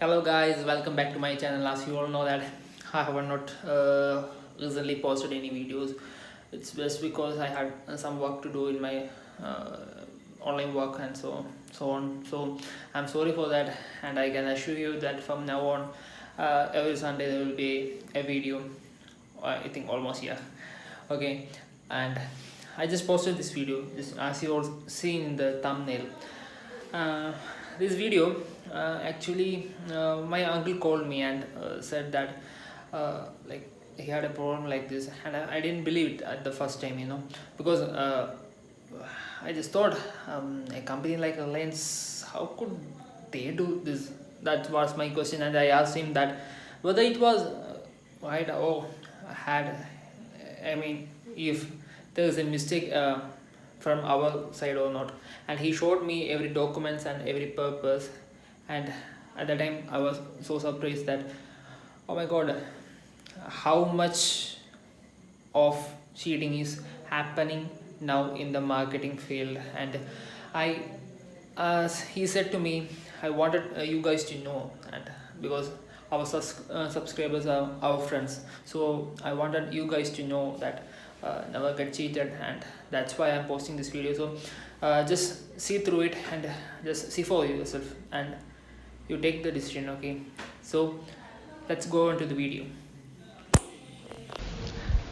Hello guys, welcome back to my channel. As you all know that I have not recently posted any videos. It's just because I had some work to do in my uh, online work and so on. So I'm sorry for that, and I can assure you that from now on, every Sunday there will be a video. I think almost, yeah. Okay, and I just posted this video, just as you all seen in the thumbnail. uh, this video, actually, my uncle called me and said that like he had a problem like this, and I didn't believe it at the first time, because I just thought, a company like Reliance, how could they do this? That was my question, and I asked him that whether it was right or had, I mean, if there is a mistake from our side or not. And he showed me every documents and every purpose, and at that time I was so surprised that, oh my god, how much of cheating is happening now in the marketing field. And I as he said to me, I wanted you guys to know, and because our subscribers are our friends, so I wanted you guys to know that never get cheated, and that's why I'm posting this video. So just see through it and just see for yourself, and you take the decision. Okay, so let's go on to the video.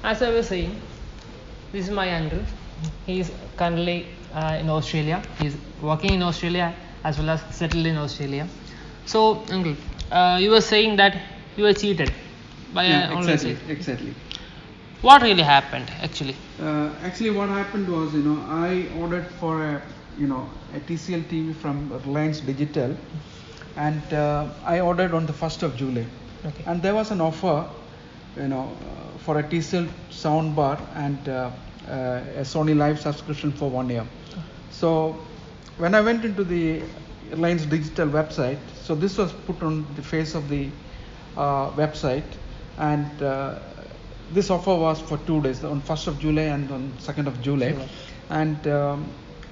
As I was saying, this is my uncle. He is currently in Australia. He is working in Australia as well as settled in Australia. So, uncle, you were saying that you were cheated by Yeah, an online exactly, site. exactly. What really happened, actually? Actually, what happened was, I ordered for a TCL TV from Reliance Digital, and I ordered on the 1st of July. Okay. And there was an offer, for a TCL soundbar and a Sony Live subscription for 1 year. So when I went into the Reliance Digital website, so this was put on the face of the website, and this offer was for 2 days, on 1st of July and on 2nd of July. Sure. And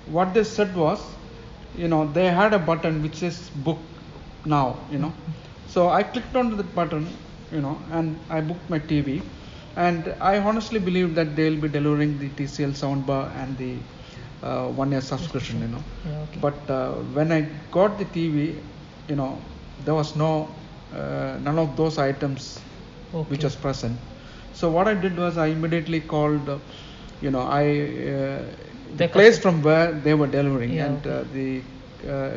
what they said was, they had a button which says book now. So I clicked onto that button, and I booked my TV. And I honestly believe that they'll be delivering the TCL soundbar and the 1 year subscription. Yeah, okay. But when I got the TV, there was none of those items which Okay. was present. So what I did was I immediately called, the place from where they were delivering. Yeah, And okay.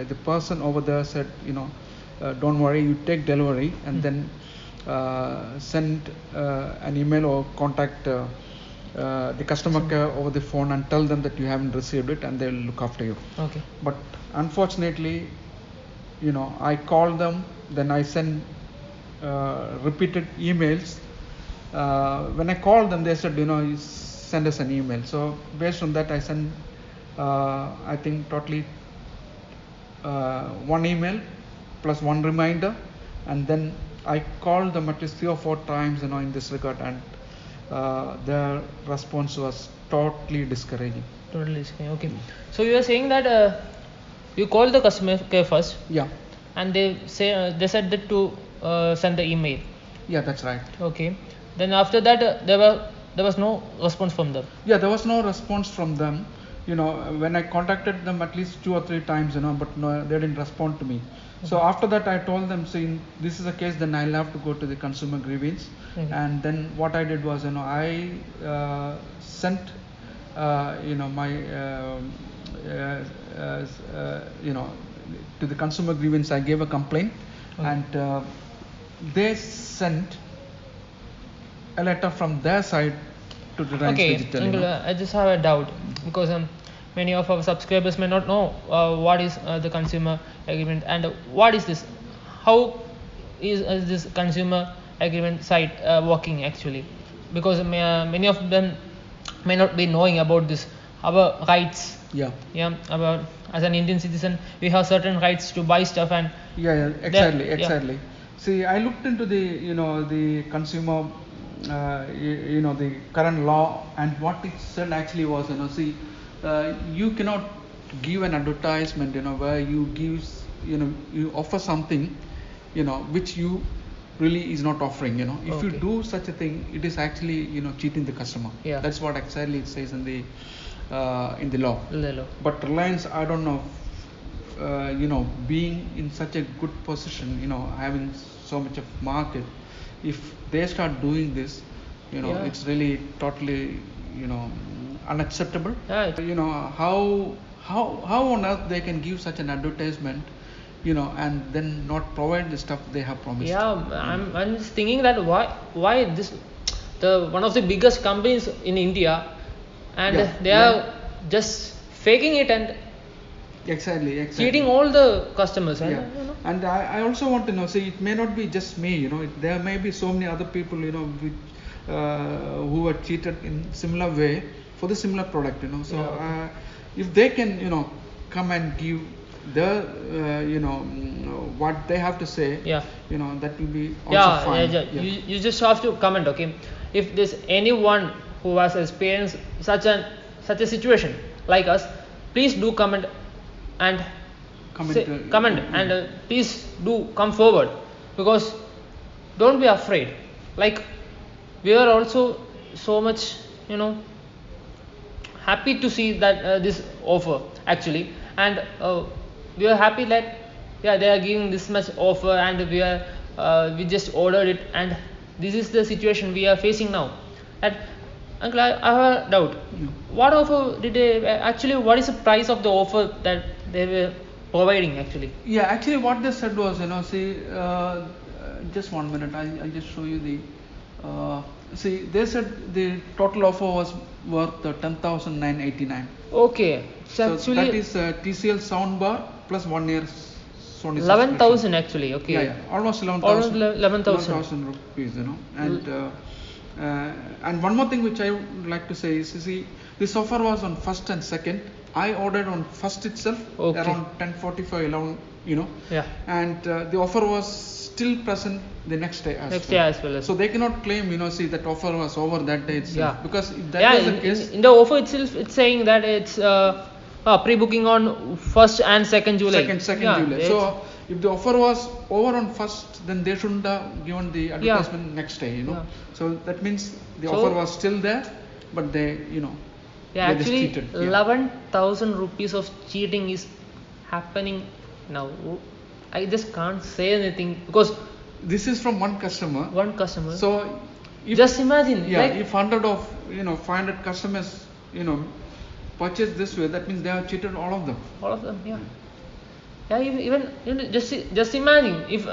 the person over there said, don't worry, you take delivery and then send an email or contact the customer care over the phone and tell them that you haven't received it, and they'll look after you. Okay. But unfortunately, I called them, then I sent repeated emails. When I called them, they said, you send us an email. So based on that, I sent, I think totally one email plus one reminder, and then I called them at least 3 or 4 times, in this regard, and their response was totally discouraging. Totally screen. Okay. So you were saying that you called the customer care first, Yeah, and they said that to send the email. yeah, that's right. Okay. Then after that, there was no response from them. Yeah, there was no response from them. When I contacted them at least 2 or 3 times, but no, they didn't respond to me. So after that, I told them, see, this is the case, then I'll have to go to the consumer grievance. Okay. And then what I did was, I sent, my, to the consumer grievance. I gave a complaint, Okay. and they sent a letter from their side to Reliance Okay, Digital. Uncle, I just have a doubt because many of our subscribers may not know what is the consumer agreement and what is this. How is this consumer agreement site working actually? Because many of them may not be knowing about this. Our rights, Yeah. yeah, about as an Indian citizen, we have certain rights to buy stuff and Yeah, exactly, yeah. exactly. See, I looked into the consumer, the current law, and what it said actually was, see, you cannot give an advertisement, where you offer something which you really is not offering. If you Okay. do such a thing, it is actually cheating the customer. Yeah. That's what exactly it says in the law. Lelo. But Reliance, I don't know, being in such a good position, having so much of market, if they start doing this, Yeah. it's really totally, unacceptable. Yeah. How on earth they can give such an advertisement, and then not provide the stuff they have promised. Yeah, I'm just thinking that why this the one of the biggest companies in India, and Yeah, they yeah. are just faking it and Exactly. cheating all the customers. Yeah. And I also want to know, see, it may not be just me, there may be so many other people, who are cheated in similar way for the similar product, So Yeah. if they can, come and give the, what they have to say, Yeah. that will be also Yeah, fine. yeah, yeah. You just have to comment, okay? If there's anyone who has experienced such a situation like us, please do comment and comment and please do come forward, because don't be afraid. Like, we are also so much, happy to see that this offer actually, and we are happy that they are giving this much offer, and we just ordered it, and this is the situation we are facing now. And uncle, I have a doubt. What offer did they actually? What is the price of the offer that they were providing actually? Yeah, actually, what they said was, see, just 1 minute, I'll just show you the. See, they said the total offer was worth 10,989. Okay, it's So actually that is TCL soundbar plus 1 year Sony 11,000 actually. Okay. Yeah, almost 11,000. Almost 11,000. 11,000 rupees, and one more thing which I would like to say is, you see, this offer was on 1st and 2nd. I ordered on 1st itself, Okay. around 10:45, 11, Yeah. and the offer was still present the next day as Next well. day as well. So they cannot claim, see, that offer was over that day itself. Yeah. Because if that Yeah, was the case, in the offer itself, it's saying that it's pre-booking on 1st and 2nd July. second Yeah, July. So if the offer was over on 1st, then they shouldn't have given the advertisement next day, Yeah. So that means the So- offer was still there, but they, yeah, they just actually, cheated. Yeah. 11,000 rupees of cheating is happening now. I just can't say anything because This is from one customer. one customer. So if, just imagine, yeah, like, if 500 customers, purchase this way, that means they have cheated all of them. all of them. Yeah. Yeah, even just imagine if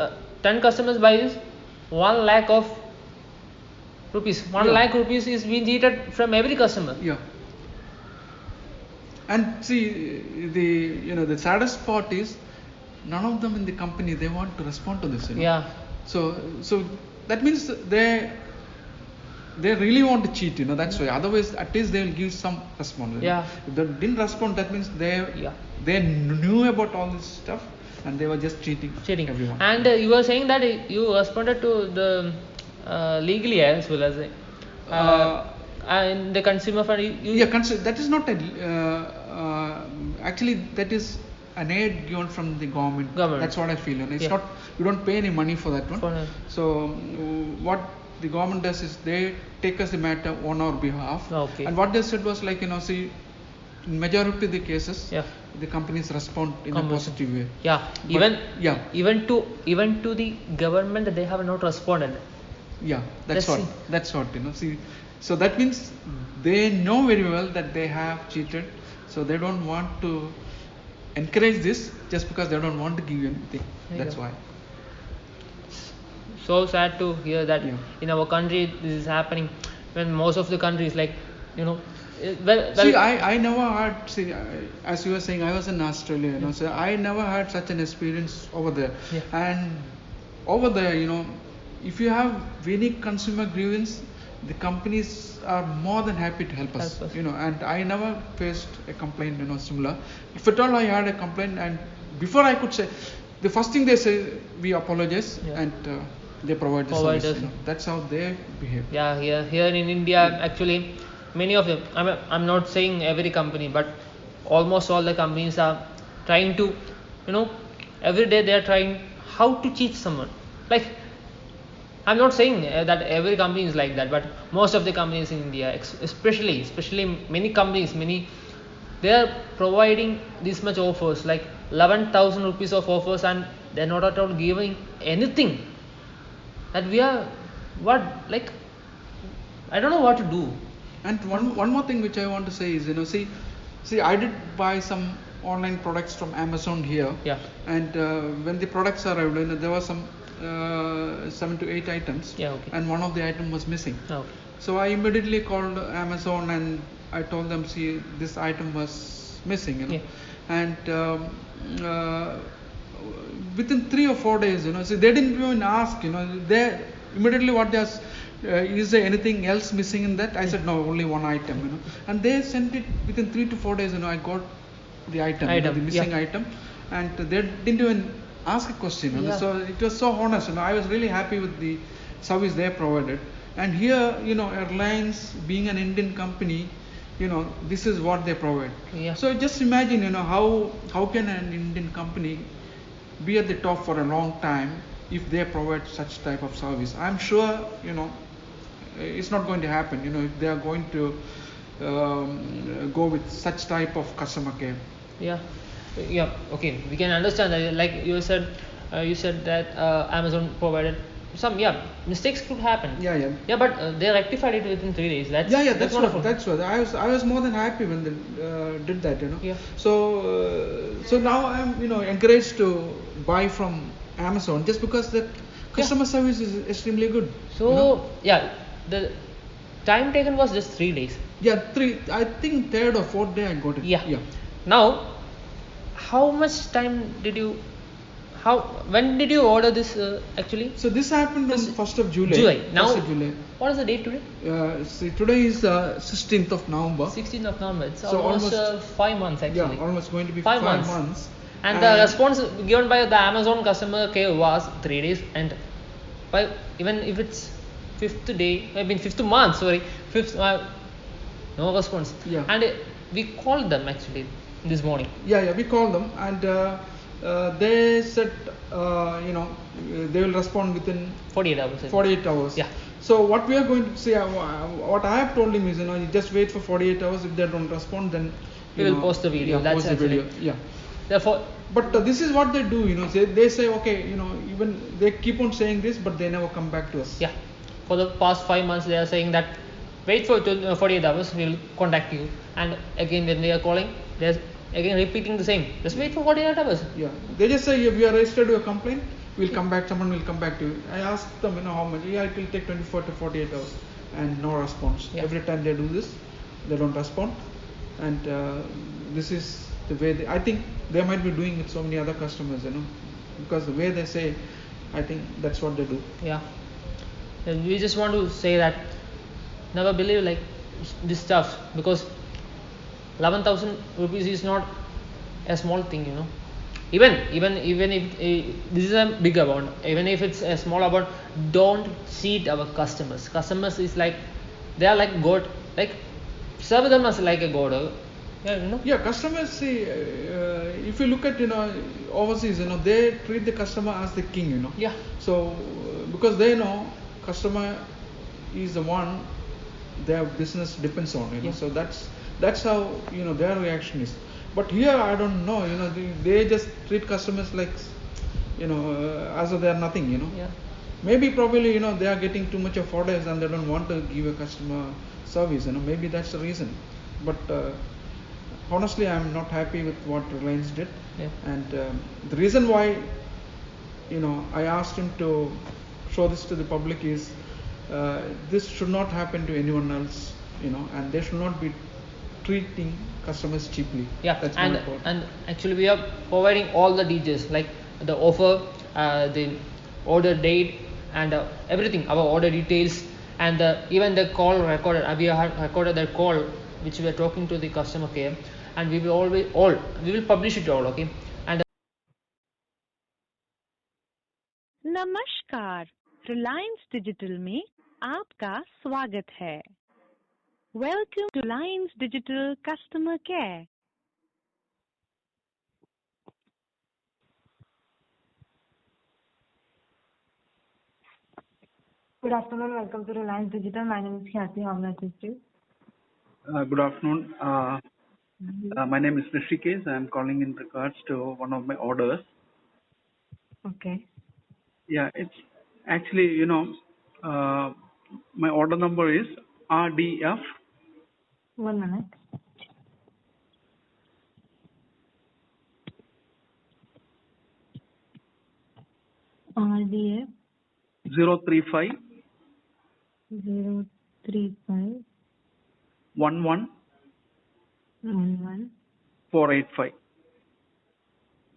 10 customers buy this, 1 lakh of rupees. 1 Yeah. lakh rupees is being cheated from every customer. Yeah. And see, the saddest part is none of them in the company, they want to respond to this. Yeah. So that means they really want to cheat. That's why. Otherwise, at least they will give some response. Yeah. If they didn't respond, that means Yeah. they knew about all this stuff and they were just cheating everyone. And you were saying that you responded to the legally as well as and the consumer fund. That is not a. Actually, that is an aid given from the government. That's what I feel. It's Yeah. not. You don't pay any money for that one. For, So what the government does is they take us the matter on our behalf. Okay. And what they said was like, see, in majority of the cases, Yeah. the companies respond in a Companies. positive way. Yeah. But- Even to the government, they have not responded. Yeah, that's Let's what. That's what. See, so that means they know very well that they have cheated. So they don't want to encourage this just because they don't want to give you anything. There you That's go. why. So sad to hear that Yeah. in our country this is happening, when most of the countries, like, well, See, I never had, as you were saying, I was in Australia, so I never had such an experience over there. Yeah. And over there, if you have any consumer grievance, the companies are more than happy to help us. Help us. And I never faced a complaint, similar. If at all I had a complaint, and before I could say, the first thing they say, we apologize, Yeah. and they provide the Provide service. us. That's how they behave. Yeah, here in India, actually, many of them. I'm not saying every company, but almost all the companies are trying to, every day they are trying how to cheat someone. Like, I'm not saying that every company is like that, but most of the companies in India, especially many companies, they are providing this much offers, like 11,000 rupees of offers, and they're not at all giving anything. That we are what, like, I don't know what to do. And one more thing which I want to say is, see, I did buy some online products from Amazon here. Yeah. And when the products arrived, there was some 7 to 8 items. Yeah, okay. And one of the item was missing. Okay. So I immediately called Amazon and I told them, see, this item was missing. Yeah. And within 3 or 4 days, see, they didn't even ask. They immediately what they asked. Is there anything else missing in that? I said no, only one item. And they sent it within 3 to 4 days. I got the item, the missing item, and they didn't even ask a question. Yeah. So it was so honest. I was really happy with the service they provided. And here, airlines being an Indian company, this is what they provide. Yeah. So just imagine, how can an Indian company be at the top for a long time if they provide such type of service? I'm sure, it's not going to happen, if they are going to go with such type of customer care. Yeah. Okay, we can understand that. Like you said that Amazon provided some mistakes could happen. Yeah. But they rectified it within 3 days. That's wonderful. That's what I was more than happy when they did that. Yeah. So now I'm encouraged to buy from Amazon just because the customer service is extremely good. So the time taken was just 3 days. Yeah, I think 3rd or 4th day I got it. Yeah. Now, how much time did you? When did you order this actually? So this happened on 1st of July. July. Now, 1st of July. What is the date today? See, today is 16th of November. 16th of November. It's So almost almost 5 months actually. Yeah, almost going to be 5 5 months. months. And the response given by the Amazon customer care was 3 days, and even if it's 5th month, no response. Yeah. And we called them actually this morning. Yeah, we called them and they said, they will respond within 48 hours. 48 hours. Yeah. So what we are going to say, what I have told him is, you just wait for 48 hours. If they don't respond, then we will post the video. Yeah, That's post the video. Yeah. Therefore, but this is what they do, they say, okay, even they keep on saying this, but they never come back to us. Yeah, for the past 5 months they are saying that wait for 48 hours, we will contact you. And again when they are calling, they are again repeating the same, just wait for 48 hours. Yeah, they just say, if you are registered your complaint, we'll come back, someone will come back to you. I asked them, how much? Yeah, it will take 24 to 48 hours, and no response. Yeah. Every time they do this, they don't respond, and this is the way I think they might be doing with so many other customers, because the way they say, I think that's what they do. Yeah. And we just want to say that never believe like this stuff, because 11,000 rupees is not a small thing, Even if this is a big amount, even if it's a small amount, don't cheat our customers. Customers is like, they are like God. Like, serve them as like a God. Yeah, customers see, if you look at overseas, they treat the customer as the king, Yeah. So because they know customer is the one their business depends on, Yeah. So that's how their reaction is. But here I don't know, they just treat customers like as though they are nothing, Yeah. Maybe probably they are getting too much of orders and they don't want to give a customer service, maybe that's the reason. But honestly, I'm not happy with what Reliance did. Yeah. And the reason why I asked him to show this to the public is this should not happen to anyone else, and they should not be treating customers cheaply. Yeah. That's and more important. and actually we are providing all the details, like the offer, the order date, and everything, our order details, and even the call recorded. We have recorded the call which we are talking to the customer care, and we will publish it all. Okay. And नमस्कार, Reliance digital में आपका स्वागत है. Welcome to Reliance Digital Customer Care. Good afternoon. Welcome to Reliance Digital. My name is Khyati. How may I assist you? Good afternoon. My name is Rishikesh. I'm calling in regards to one of my orders. Okay. Yeah, it's actually, my order number is RDF 1 minute. RDF 035 035 11 11 485.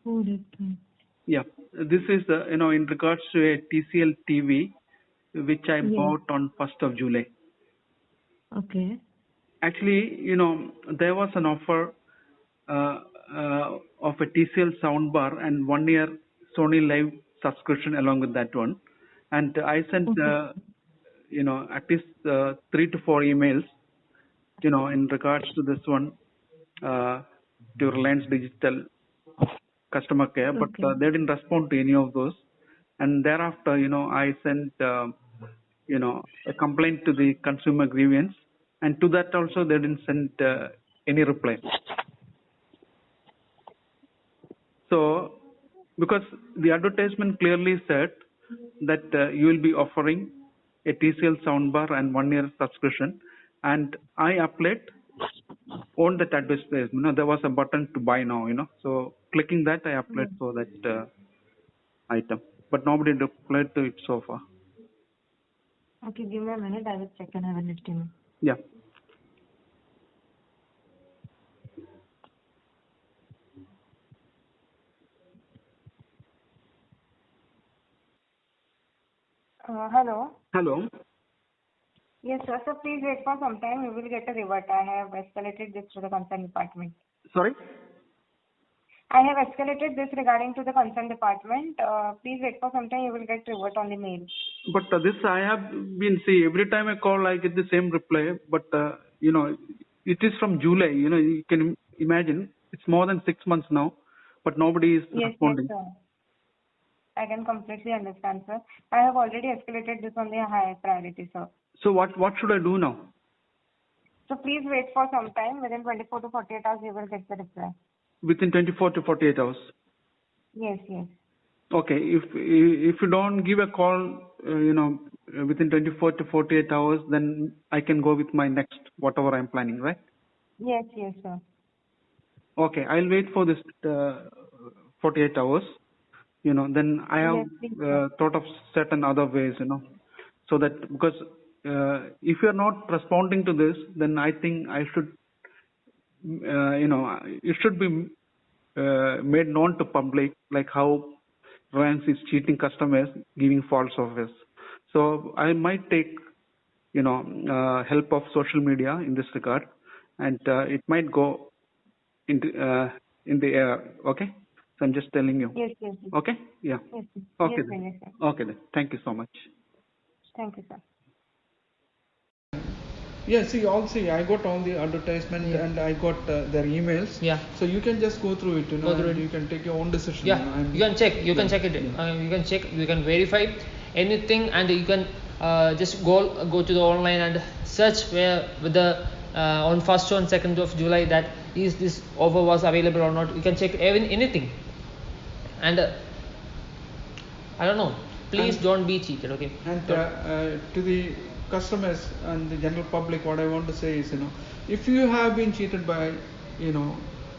485. Yeah, this is in regards to a TCL TV which I Yes. bought on 1st of July. Okay. Actually, there was an offer of a TCL soundbar and 1 year Sony Live subscription along with that one. And I sent, Okay. at least 3 to 4 emails, in regards to this one to Reliance Digital customer care, but Okay. they didn't respond to any of those. And thereafter, I sent, a complaint to the consumer grievance, and to that also they didn't send any reply. So, because the advertisement clearly said that you will be offering a TCL soundbar and 1 year subscription, and I applied on that advertisement. There was a button to buy now. So clicking that, I applied for that item, but nobody replied to it so far. Okay. Give me a minute. I will check and I will let you know. Yeah. Hello. Hello. Yes, sir. So please wait for some time. You will get a revert. I have escalated this to the concerned department. Sorry. I have escalated this regarding to the concerned department. Please wait for some time. You will get revert on the mail. But this I have been see every time I call I get the same reply. But it is from July. You can imagine it's more than 6 months now, but nobody is Yes, responding. sir. I can completely understand, sir. I have already escalated this on the high priority, sir. So what should I do now? So please wait for some time. Within 24 to 48 hours, you will get the reply. Within 24 to 48 hours. Yes, yes. Okay. If you don't give a call, within 24 to 48 hours, then I can go with my next whatever I'm planning, right? Yes, yes, sir. Okay. I'll wait for this 48 hours. Then I have Yes, please, sir. thought of certain other ways, so that because if you're not responding to this, then I think I should, it should be made known to public, like how Reliance is cheating customers, giving false offers. So I might take, help of social media in this regard, and it might go in the air. Okay. So I'm just telling you. Yes, yes, yes. Okay? Yeah. Yes, yes. Okay Yes, then. sir, yes, sir. Okay then. Thank you so much. Thank you, sir. Yeah, I got all the advertisement and I got their emails. Yeah. So you can just go through it, Go through and it. you can take your own decision. Yeah, you can check. You can Yeah, check it. yeah. You can check. You can verify anything, and you can just go to the online and search where with the on 1st or 2nd of July that is this offer was available or not. You can check anything, and I don't know. Please And- don't be cheated. Okay. And to the customers and the general public, what I want to say is, if you have been cheated by,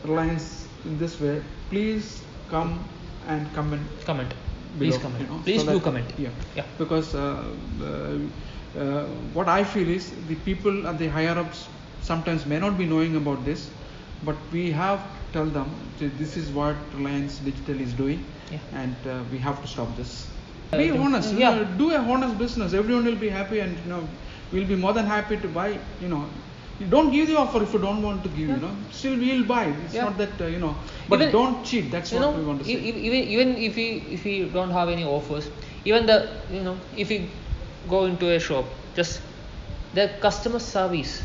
Reliance in this way, please come and comment. Comment. Below, Please comment. Please so do that- comment. Yeah. Yeah. Because what I feel is the people at the higher ups sometimes may not be knowing about this, but we have to tell them that this is what Reliance Digital is doing, Yeah. and we have to stop this. Be honest. Yeah. Do a honest business. Everyone will be happy, and we'll be more than happy to buy. You don't give the offer if you don't want to give. Still we'll buy. It's Yeah. not that but Even- don't cheat. That's what we want to say. Even if we don't have any offers, even if you go into a shop, just the customer service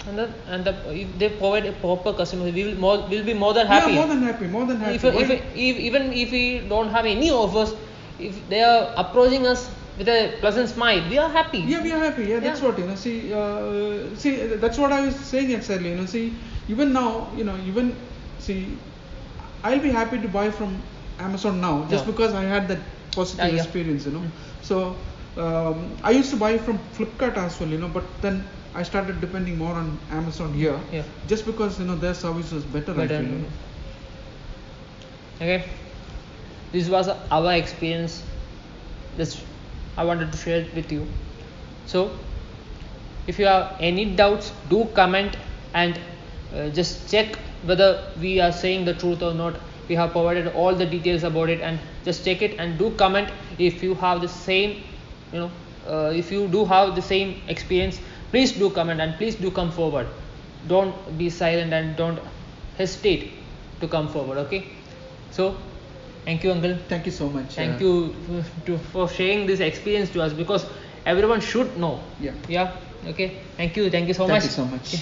and if they provide a proper customer, we'll be more than happy. Yeah, more than happy. Even if we don't have any offers, if they are approaching us with a pleasant smile, we are happy. Yeah, we are happy. Yeah, that's Yeah. what, see, that's what I was saying exactly. See, even now, even see, I'll be happy to buy from Amazon now just Yeah. because I had that positive Yeah. experience. So I used to buy from Flipkart as well. But then I started depending more on Amazon here, Yeah. just because their service was better. I Better. feel. Okay, this was our experience. This I wanted to share it with you. So if you have any doubts, do comment and just check whether we are saying the truth or not. We have provided all the details about it, and just check it and do comment if you have the same, if you do have the same experience. Please do comment and please do come forward. Don't be silent and don't hesitate to come forward. Okay, so thank you, uncle. Thank you so much. Thank you for sharing this experience to us, because everyone should know. Yeah. Yeah. Okay. Thank you so Thank much. you so much.